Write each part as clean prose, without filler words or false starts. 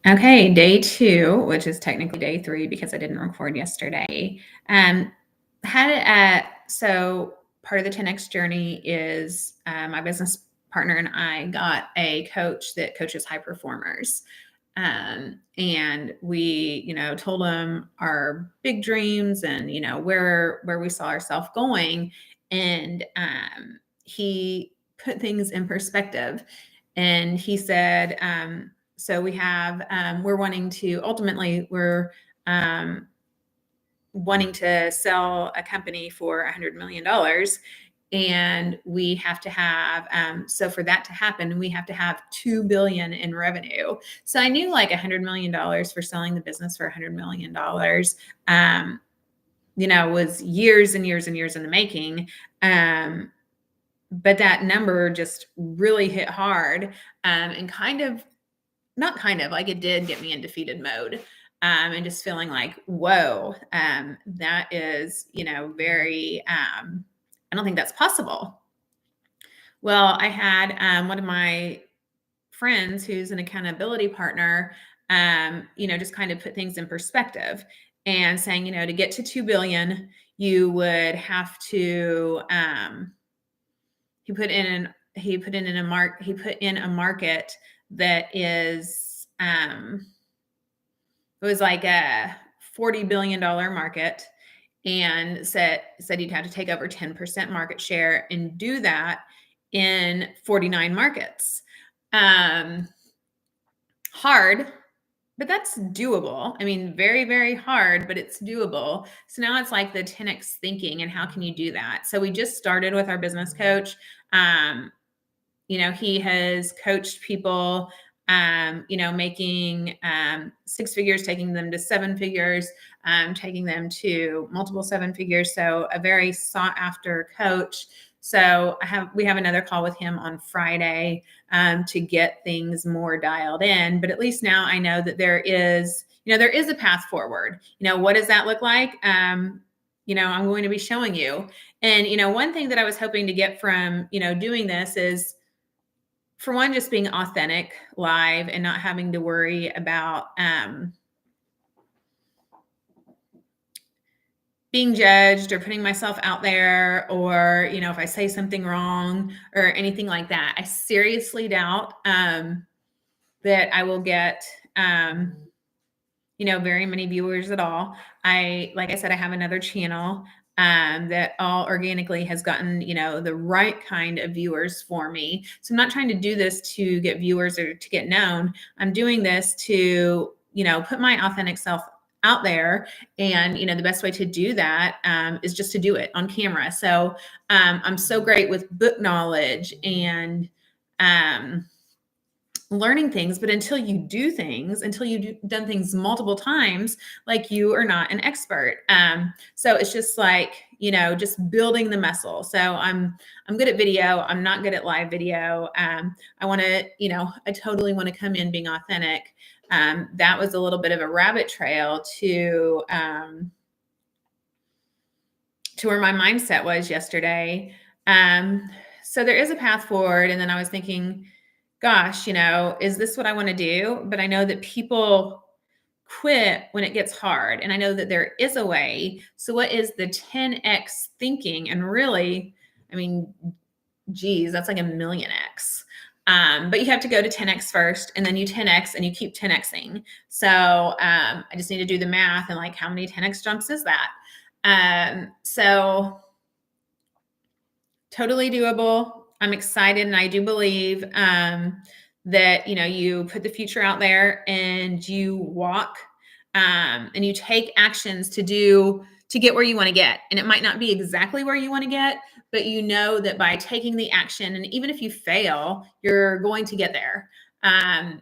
Okay, day two, which is technically day three because I didn't record yesterday. So part of the 10X journey is my business partner and I got a coach that coaches high performers. And we, told him our big dreams and, where we saw ourselves going. And he put things in perspective. And he said, so we're wanting to sell a company for $100 million. And we have to have, so for that to happen, we have to have 2 billion in revenue. So I knew like $100 million for selling the business for $100 million, was years and years and years in the making. But that number just really hit hard, and like it did get me in defeated mode, and just feeling like, whoa, that is, very, I don't think that's possible. Well, I had one of my friends who's an accountability partner, just kind of put things in perspective and saying, to get to 2 billion, you would have to, he put in a market that is, it was like a $40 billion market, and said you'd have to take over 10% market share and do that in 49 markets. Hard, but that's doable. I mean, very, very hard, but it's doable. So now it's like the 10X thinking and how can you do that? So we just started with our business coach. He has coached people, making 6 figures, taking them to 7 figures, taking them to multiple 7 figures. So a very sought after coach. So we have another call with him on Friday to get things more dialed in. But at least now I know that there is a path forward. What does that look like? I'm going to be showing you. And, one thing that I was hoping to get from, doing this is, for one, just being authentic live and not having to worry about being judged or putting myself out there, or, if I say something wrong or anything like that. I seriously doubt that I will get, very many viewers at all. Like I said, I have another channel that all organically has gotten, the right kind of viewers for me. So I'm not trying to do this to get viewers or to get known. I'm doing this to, put my authentic self out there. And, the best way to do that is just to do it on camera. So I'm so great with book knowledge and learning things, but until you've done things multiple times, like, you are not an expert. So it's just like, just building the muscle. So I'm good at video. I'm not good at live video. I want to, I totally want to come in being authentic. That was a little bit of a rabbit trail to where my mindset was yesterday. So there is a path forward. And then I was thinking, gosh, is this what I want to do? But I know that people quit when it gets hard. And I know that there is a way. So what is the 10X thinking? And really, I mean, geez, that's like a million X. But you have to go to 10X first, and then you 10X and you keep 10Xing. So I just need to do the math and, like, how many 10X jumps is that? So totally doable. I'm excited. And I do believe that, you put the future out there and you walk and you take actions to get where you want to get. And it might not be exactly where you want to get, but that by taking the action, and even if you fail, you're going to get there. And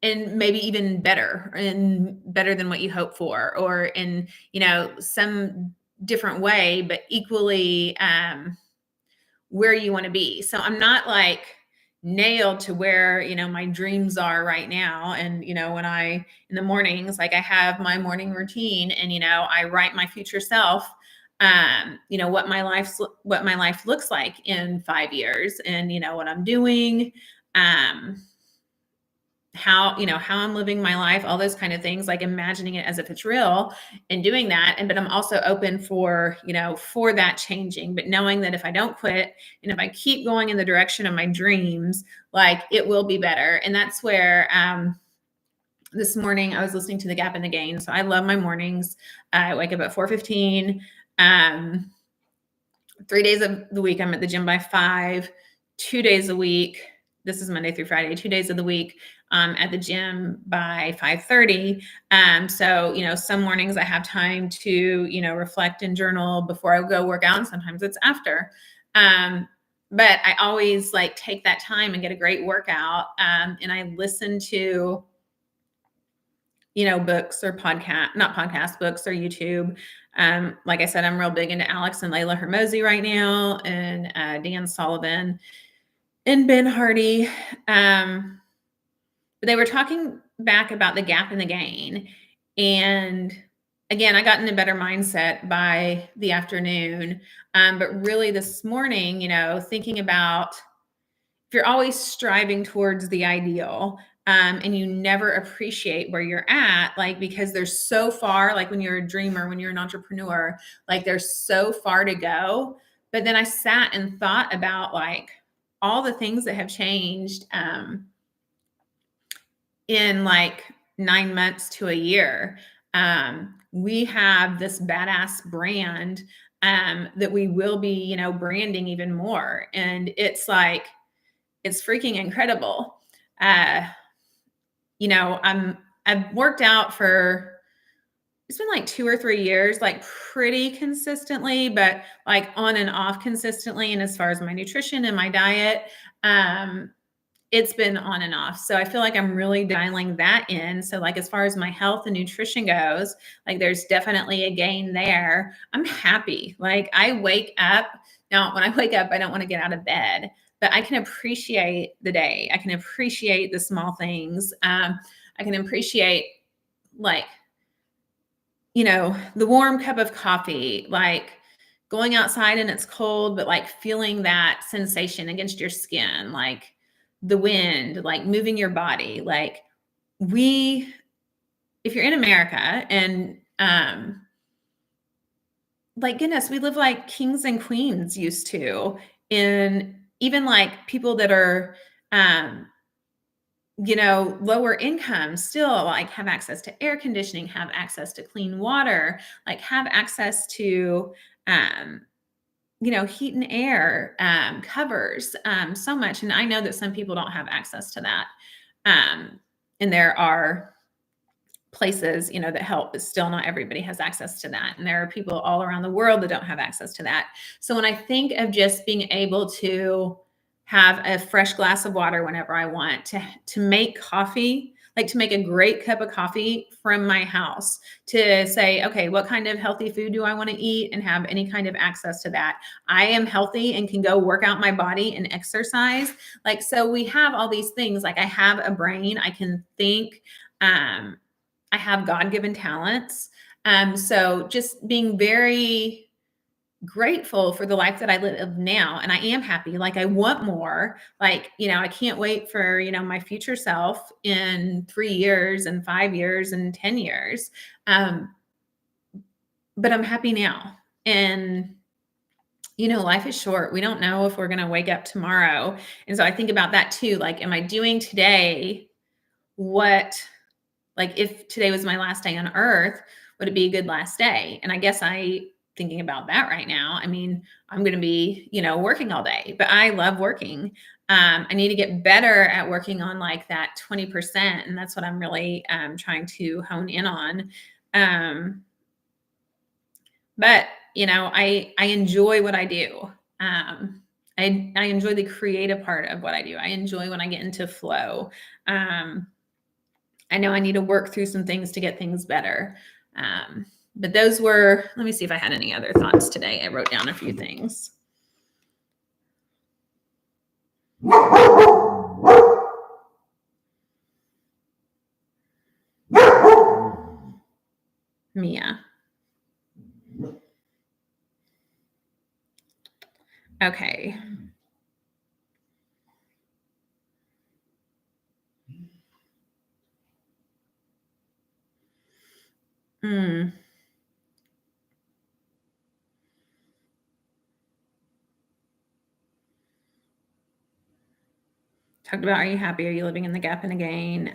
maybe even better than what you hope for, or in, some different way, but equally where you want to be. So I'm not like nailed to where, my dreams are right now. And, when in the mornings, like, I have my morning routine, and, I write my future self, what my life looks like in 5 years, and, what I'm doing, how I'm living my life, all those kind of things, like imagining it as if it's real and doing that. But I'm also open for, for that changing, but knowing that if I don't quit and if I keep going in the direction of my dreams, like it will be better. And that's where, this morning I was listening to The Gap and the Gain. So I love my mornings. I wake up at 4:15. 3 days of the week, I'm at the gym by 5. 2 days a week, this is Monday through Friday, 2 days of the week, at the gym by 5:30. So, some mornings I have time to, reflect and journal before I go work out. And sometimes it's after. But I always like take that time and get a great workout. And I listen to, books or not podcasts, books or YouTube. Like I said, I'm real big into Alex and Layla Hermosi right now, and Dan Sullivan and Ben Hardy. But they were talking back about the gap and the gain. And again, I got in a better mindset by the afternoon. But really this morning, thinking about if you're always striving towards the ideal, and you never appreciate where you're at, like, because there's so far, like when you're a dreamer, when you're an entrepreneur, like there's so far to go. But then I sat and thought about like all the things that have changed, in like 9 months to a year. We have this badass brand, that we will be, branding even more. And it's like, it's freaking incredible. I've worked out for, it's been like 2 or 3 years, like pretty consistently, but like on and off consistently. And as far as my nutrition and my diet, it's been on and off. So I feel like I'm really dialing that in. So like, as far as my health and nutrition goes, like there's definitely a gain there. I'm happy. Like I wake up now, when I wake up, I don't want to get out of bed, but I can appreciate the day. I can appreciate the small things. I can appreciate like, the warm cup of coffee, like going outside and it's cold, but like feeling that sensation against your skin, like the wind, like moving your body. Like if you're in America and, like, goodness, we live like kings and queens used to, in even like people that are, lower income still like have access to air conditioning, have access to clean water, like have access to, um, heat and air, covers, so much. And I know that some people don't have access to that. And there are places, that help, but still not everybody has access to that. And there are people all around the world that don't have access to that. So when I think of just being able to have a fresh glass of water whenever I want, to make coffee, like to make a great cup of coffee from my house, to say, okay, what kind of healthy food do I want to eat, and have any kind of access to that. I am healthy and can go work out my body and exercise. Like, so we have all these things. Like I have a brain, I can think, I have God-given talents. So just being very grateful for the life that I live now. And I am happy. Like I want more. Like, I can't wait for, my future self in 3 years and 5 years and 10 years. But I'm happy now. And, life is short. We don't know if we're going to wake up tomorrow. And so I think about that too. Like, am I doing today what, like if today was my last day on earth, would it be a good last day? And I guess thinking about that right now, I mean, I'm going to be, working all day, but I love working. I need to get better at working on like that 20%. And that's what I'm really, trying to hone in on. But, I enjoy what I do. I enjoy the creative part of what I do. I enjoy when I get into flow. I know I need to work through some things to get things better. But those were, let me see if I had any other thoughts today. I wrote down a few things. Mia. Okay. Okay. Mm. Talked about, are you happy? Are you living in the gap and the gain?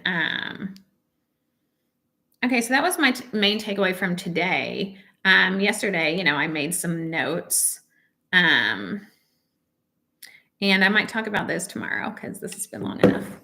Okay, so that was my main takeaway from today. Yesterday, I made some notes, um, and I might talk about those tomorrow because this has been long enough.